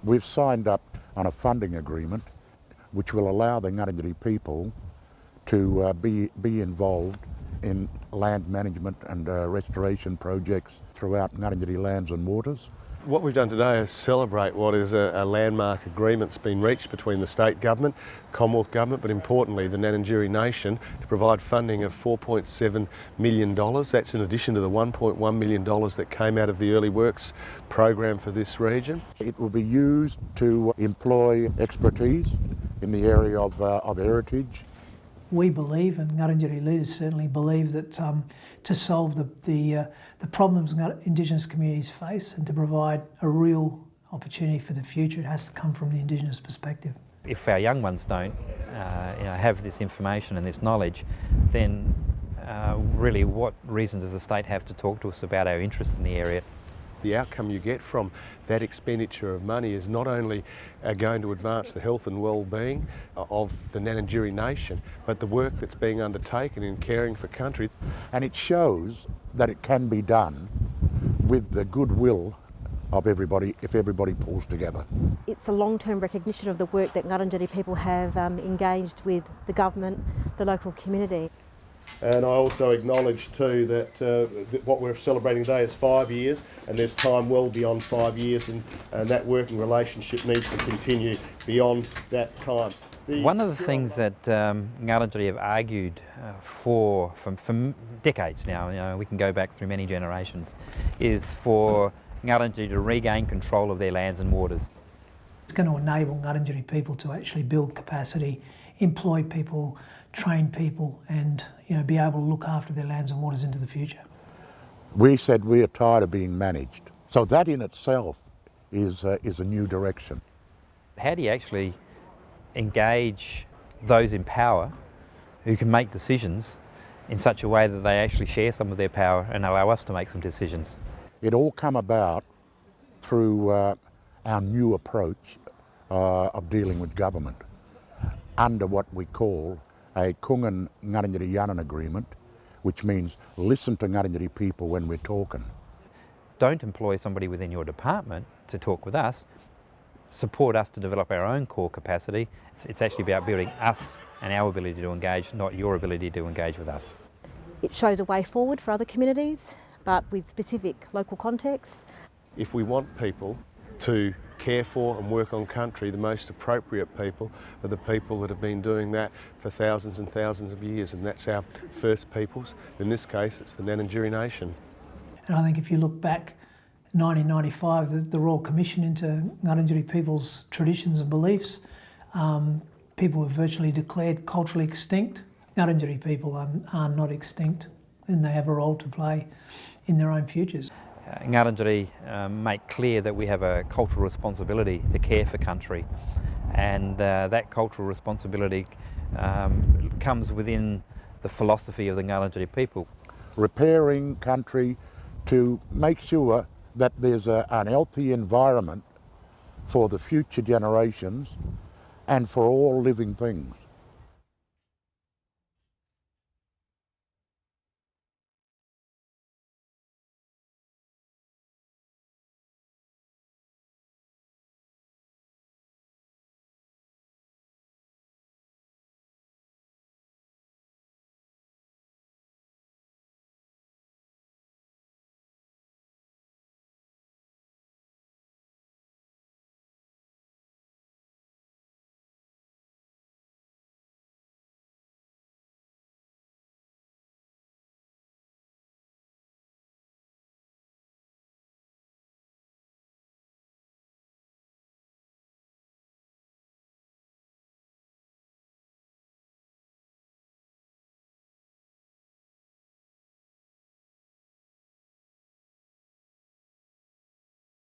We've signed up on a funding agreement which will allow the Ngarrindjeri people to be involved in land management and restoration projects throughout Ngarrindjeri lands and waters. What we've done today is celebrate what is a landmark agreement that's been reached between the state government, Commonwealth government, but importantly the Ngarrindjeri Nation, to provide funding of $4.7 million. That's in addition to the $1.1 million that came out of the early works program for this region. It will be used to employ expertise in the area of heritage. We believe, and Ngarrindjeri leaders certainly believe, that to solve the problems Indigenous communities face and to provide a real opportunity for the future, it has to come from the Indigenous perspective. If our young ones don't have this information and this knowledge, then really what reason does the state have to talk to us about our interest in the area? The outcome you get from that expenditure of money is not only going to advance the health and well-being of the Ngarrindjeri Nation, but the work that's being undertaken in caring for country. And it shows that it can be done with the goodwill of everybody if everybody pulls together. It's a long-term recognition of the work that Ngarrindjeri people have engaged with the government, the local community. And I also acknowledge too that what we're celebrating today is 5 years, and there's time well beyond 5 years, and that working relationship needs to continue beyond that time. One of the things that Ngarrindjeri have argued for decades now, we can go back through many generations, is for Ngarrindjeri to regain control of their lands and waters. It's going to enable Ngarrindjeri people to actually build capacity, employ people, train people, and be able to look after their lands and waters into the future. We said we are tired of being managed. So that in itself is a new direction. How do you actually engage those in power who can make decisions in such a way that they actually share some of their power and allow us to make some decisions? It all come about through our new approach of dealing with government under what we call a Kungan Ngarrindjeri Yanan agreement, which means listen to Ngarrindjeri people when we're talking. Don't employ somebody within your department to talk with us. Support us to develop our own core capacity. It's actually about building us and our ability to engage, not your ability to engage with us. It shows a way forward for other communities, but with specific local contexts. If we want people to care for and work on country, the most appropriate people are the people that have been doing that for thousands and thousands of years, and that's our First Peoples. In this case, it's the Ngarrindjeri Nation. And I think if you look back, 1995, the Royal Commission into Ngarrindjeri people's traditions and beliefs, people were virtually declared culturally extinct. Ngarrindjeri people are not extinct, and they have a role to play in their own futures. Ngarrindjeri make clear that we have a cultural responsibility to care for country, and that cultural responsibility comes within the philosophy of the Ngarrindjeri people. Repairing country to make sure that there's an healthy environment for the future generations and for all living things.